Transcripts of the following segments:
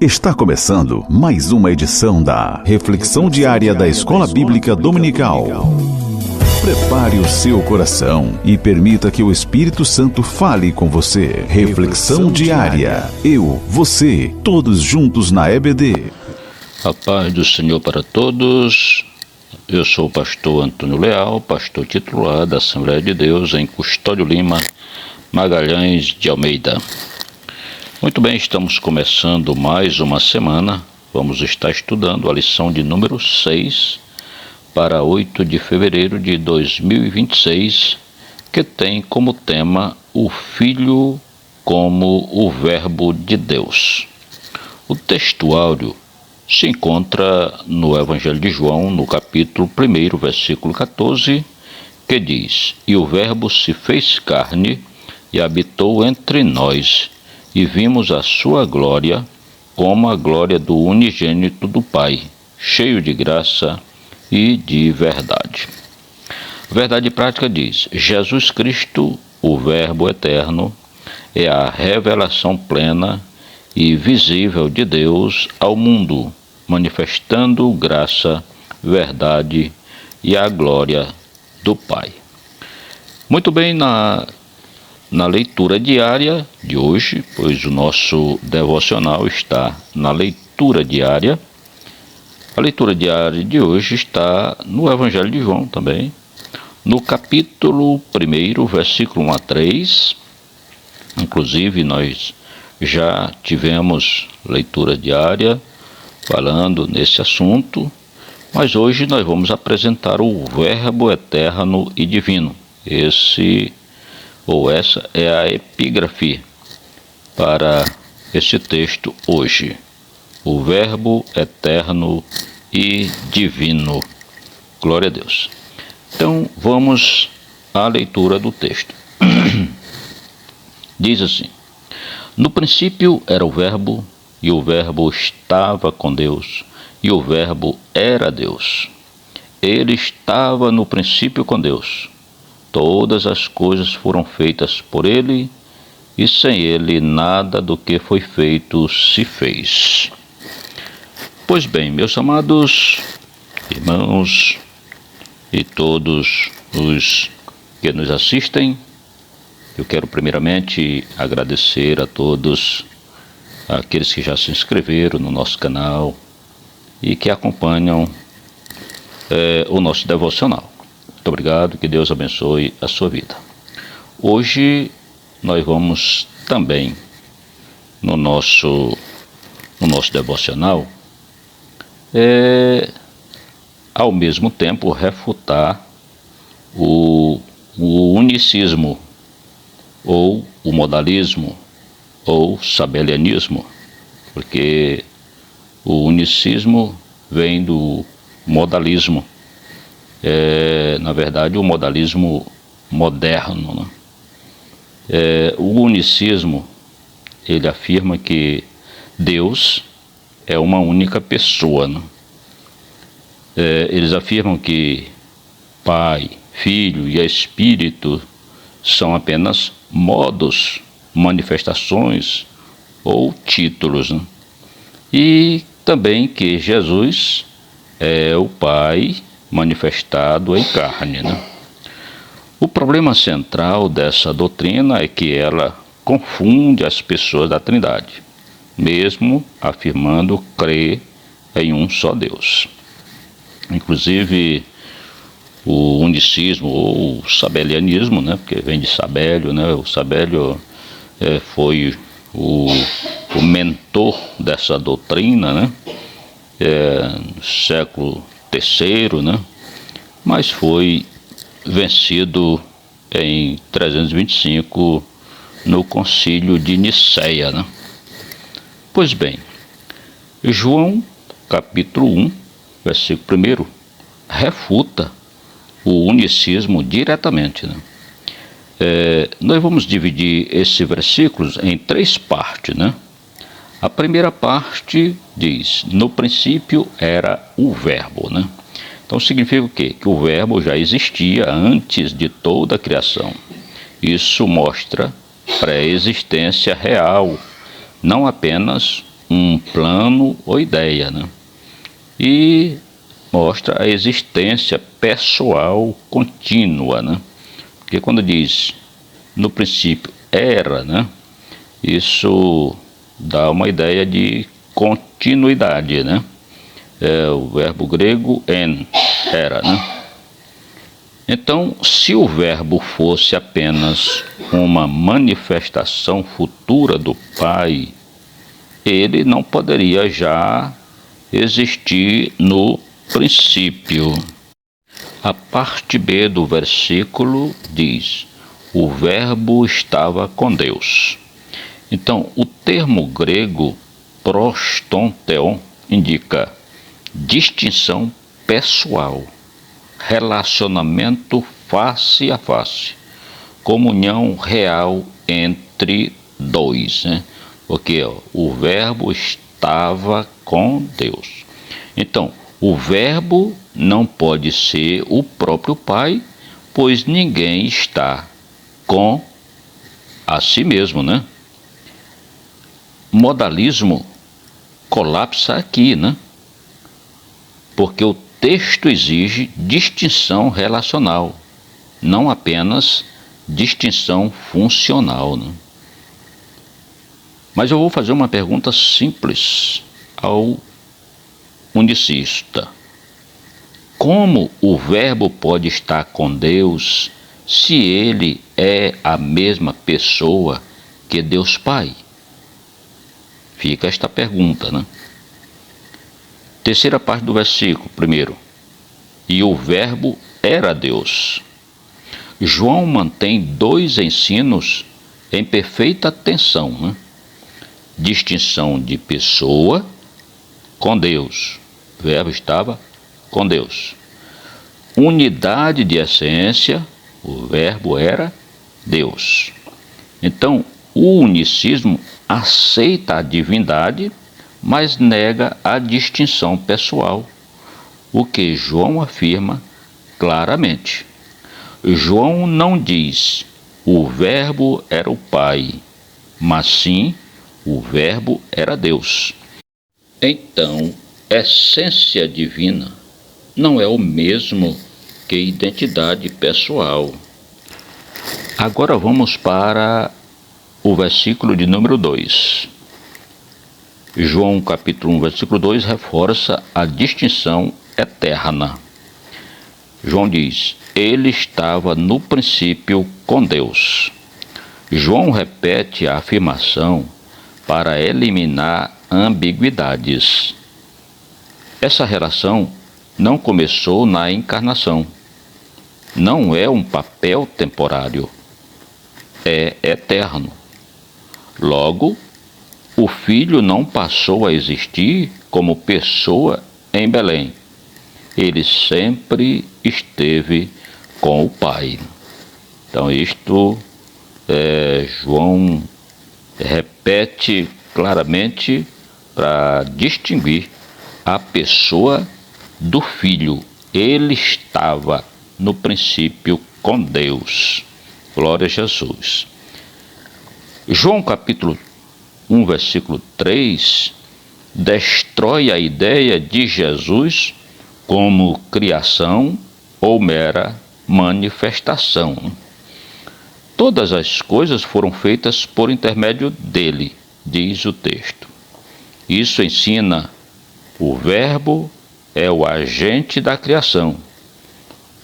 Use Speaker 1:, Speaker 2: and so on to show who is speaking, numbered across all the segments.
Speaker 1: Está começando mais uma edição da Reflexão Diária da Escola Bíblica Dominical. Prepare o seu coração e permita que o Espírito Santo fale com você. Reflexão Diária. Eu, você, todos juntos na EBD.
Speaker 2: A paz do Senhor para todos. Eu sou o pastor Antônio Leal, pastor titular da Assembleia de Deus em Custódio Lima, Magalhães de Almeida. Muito bem, estamos começando mais uma semana. Vamos estar estudando a lição de número 6 para 8 de fevereiro de 2026, que tem como tema o Filho como o Verbo de Deus. O textuário se encontra no Evangelho de João, no capítulo 1, versículo 14, que diz: "E o Verbo se fez carne e habitou entre nós, e vimos a sua glória, como a glória do unigênito do Pai, cheio de graça e de verdade." A verdade prática diz: Jesus Cristo, o Verbo eterno, é a revelação plena e visível de Deus ao mundo, manifestando graça, verdade e a glória do Pai. Muito bem, na leitura diária de hoje, pois o nosso devocional está na leitura diária. A leitura diária de hoje está no Evangelho de João também, no capítulo 1, versículo 1 a 3. Inclusive, nós já tivemos leitura diária falando nesse assunto, mas hoje nós vamos apresentar o Verbo eterno e divino. Essa é a epígrafe para esse texto hoje. O Verbo eterno e divino. Glória a Deus. Então, vamos à leitura do texto. Diz assim: "No princípio era o Verbo, e o Verbo estava com Deus, e o Verbo era Deus. Ele estava no princípio com Deus. Todas as coisas foram feitas por ele, e sem ele nada do que foi feito se fez." Pois bem, meus amados irmãos e todos os que nos assistem, eu quero primeiramente agradecer a todos aqueles que já se inscreveram no nosso canal e que acompanham o nosso devocional. Muito obrigado, que Deus abençoe a sua vida. Hoje nós vamos também, no nosso devocional, ao mesmo tempo refutar o unicismo, ou o modalismo, ou sabelianismo, porque o unicismo vem do modalismo. Na verdade, o modalismo moderno, né? O unicismo, ele afirma que Deus é uma única pessoa, né? Eles afirmam que Pai, Filho e Espírito são apenas modos, manifestações ou títulos, né? E também que Jesus é o Pai manifestado em carne, né? O problema central dessa doutrina é que ela confunde as pessoas da Trindade, mesmo afirmando crer em um só Deus. Inclusive, o unicismo ou o sabelianismo, né, porque vem de Sabélio, né? O Sabélio foi o mentor dessa doutrina, né? No século III, né? Mas foi vencido em 325 no Concílio de Nicéia, né? Pois bem, João capítulo 1, versículo 1, refuta o unicismo diretamente, né? Nós vamos dividir esses versículos em 3 partes, né? A primeira parte diz: no princípio era o Verbo, né? Então significa o quê? Que o Verbo já existia antes de toda a criação. Isso mostra pré-existência real, não apenas um plano ou ideia, né? E mostra a existência pessoal contínua, né? Porque quando diz no princípio era, né? Isso dá uma ideia de continuidade, né? É o verbo grego en, era, né? Então, se o verbo fosse apenas uma manifestação futura do Pai, ele não poderia já existir no princípio. A parte B do versículo diz: o verbo estava com Deus. Então, o termo grego prostonteon indica distinção pessoal, relacionamento face a face, comunhão real entre dois, né? Porque o verbo estava com Deus. Então, o verbo não pode ser o próprio Pai, pois ninguém está com a si mesmo, né? Modalismo colapsa aqui, né? Porque o texto exige distinção relacional, não apenas distinção funcional, né? Mas eu vou fazer uma pergunta simples ao unicista. Como o verbo pode estar com Deus se ele é a mesma pessoa que Deus Pai? Fica esta pergunta, né? Terceira parte do versículo, primeiro. E o verbo era Deus. João mantém dois ensinos em perfeita tensão, né? Distinção de pessoa com Deus. O verbo estava com Deus. Unidade de essência, o verbo era Deus. Então, o unicismo aceita a divindade, mas nega a distinção pessoal, o que João afirma claramente. João não diz o verbo era o Pai, mas sim o verbo era Deus. Então, essência divina não é o mesmo que identidade pessoal. Agora vamos para o versículo de número 2. João capítulo 1, versículo 2 reforça a distinção eterna. João diz: ele estava no princípio com Deus. João repete a afirmação para eliminar ambiguidades. Essa relação não começou na encarnação. Não é um papel temporário. É eterno. Logo, o Filho não passou a existir como pessoa em Belém. Ele sempre esteve com o Pai. Então, isto João repete claramente para distinguir a pessoa do Filho. Ele estava no princípio com Deus. Glória a Jesus. João capítulo 1, versículo 3, destrói a ideia de Jesus como criação ou mera manifestação. Todas as coisas foram feitas por intermédio dele, diz o texto. Isso ensina o verbo é o agente da criação.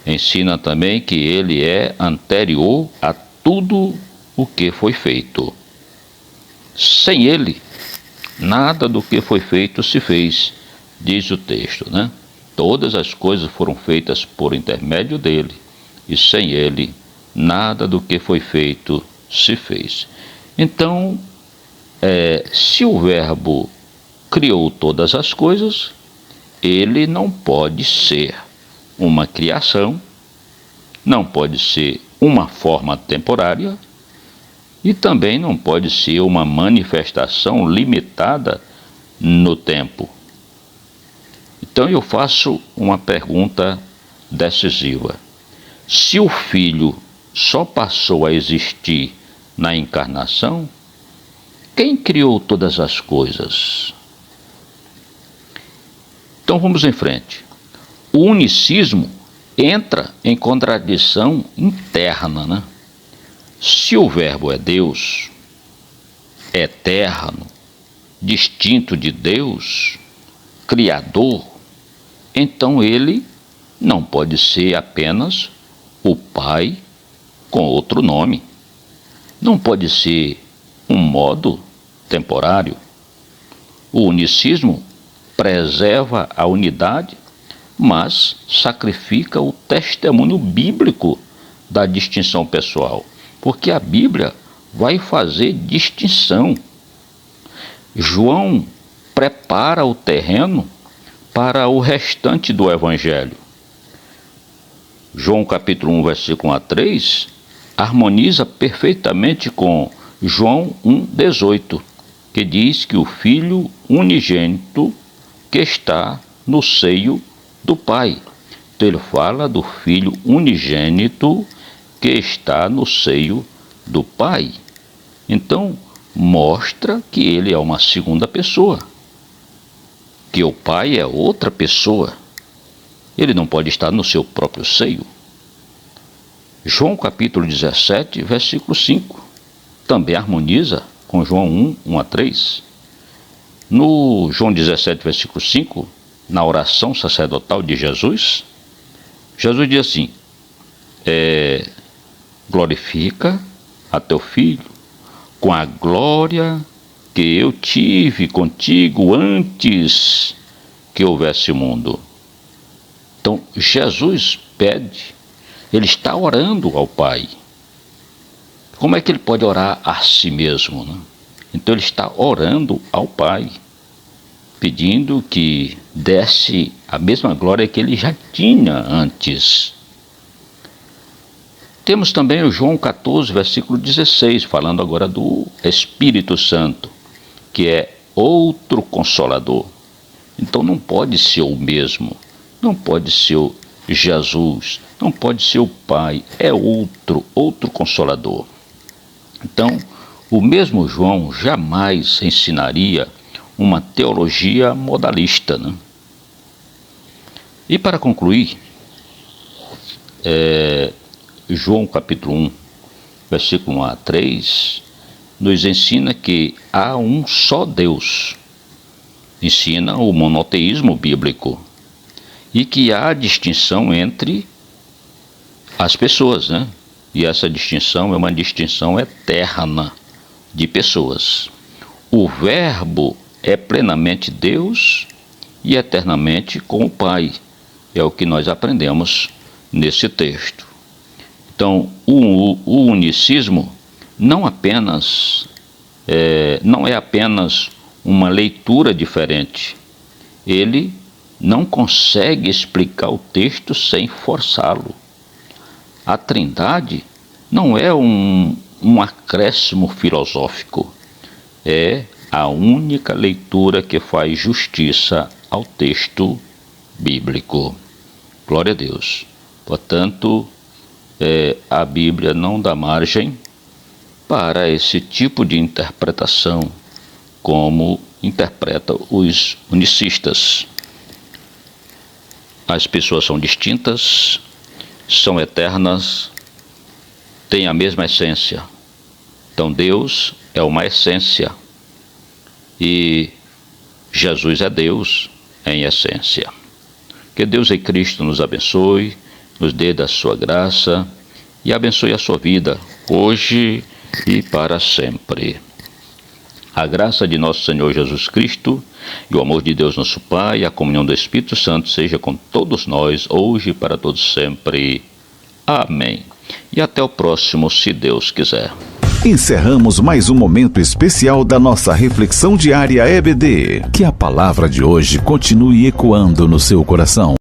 Speaker 2: Ensina também que ele é anterior a tudo o que foi feito. Sem ele, nada do que foi feito se fez, diz o texto, né? Todas as coisas foram feitas por intermédio dele, e sem ele, nada do que foi feito se fez. Então, se o verbo criou todas as coisas, ele não pode ser uma criação, não pode ser uma forma temporária e também não pode ser uma manifestação limitada no tempo. Então eu faço uma pergunta decisiva. Se o Filho só passou a existir na encarnação, quem criou todas as coisas? Então vamos em frente. O unicismo entra em contradição interna, né? Se o Verbo é Deus, eterno, distinto de Deus, Criador, então ele não pode ser apenas o Pai com outro nome. Não pode ser um modo temporário. O unicismo preserva a unidade, mas sacrifica o testemunho bíblico da distinção pessoal, porque a Bíblia vai fazer distinção. João prepara o terreno para o restante do Evangelho. João capítulo 1, versículo 1 a 3, harmoniza perfeitamente com João 1,18, que diz que o Filho unigênito que está no seio do Pai. Então ele fala do Filho unigênito que está no seio do Pai. Então mostra que ele é uma segunda pessoa, que o Pai é outra pessoa. Ele não pode estar no seu próprio seio. João capítulo 17, versículo 5, também harmoniza com João 1, 1 a 3. No João 17, versículo 5, na oração sacerdotal de Jesus, Jesus diz assim: glorifica a teu Filho com a glória que eu tive contigo antes que houvesse mundo. Então Jesus pede, ele está orando ao Pai. Como é que ele pode orar a si mesmo, né? Então ele está orando ao Pai, pedindo que desse a mesma glória que ele já tinha antes. Temos também o João 14, versículo 16, falando agora do Espírito Santo, que é outro Consolador. Então não pode ser o mesmo, não pode ser o Jesus, não pode ser o Pai, é outro Consolador. Então, o mesmo João jamais ensinaria uma teologia modalista, né? E para concluir, João capítulo 1, versículo 1 a 3, nos ensina que há um só Deus, ensina o monoteísmo bíblico, e que há distinção entre as pessoas, né? E essa distinção é uma distinção eterna de pessoas. O Verbo é plenamente Deus e eternamente com o Pai. É o que nós aprendemos nesse texto. Então, o unicismo não é apenas uma leitura diferente. Ele não consegue explicar o texto sem forçá-lo. A Trindade não é um acréscimo filosófico, é a única leitura que faz justiça ao texto bíblico. Glória a Deus. Portanto, a Bíblia não dá margem para esse tipo de interpretação, como interpreta os unicistas. As pessoas são distintas, são eternas, têm a mesma essência. Então Deus é uma essência e Jesus é Deus em essência. Que Deus em Cristo nos abençoe, nos dê da sua graça e abençoe a sua vida hoje e para sempre. A graça de nosso Senhor Jesus Cristo e o amor de Deus nosso Pai e a comunhão do Espírito Santo seja com todos nós, hoje e para todos sempre. Amém. E até o próximo, se Deus quiser.
Speaker 1: Encerramos mais um momento especial da nossa reflexão diária EBD. Que a palavra de hoje continue ecoando no seu coração.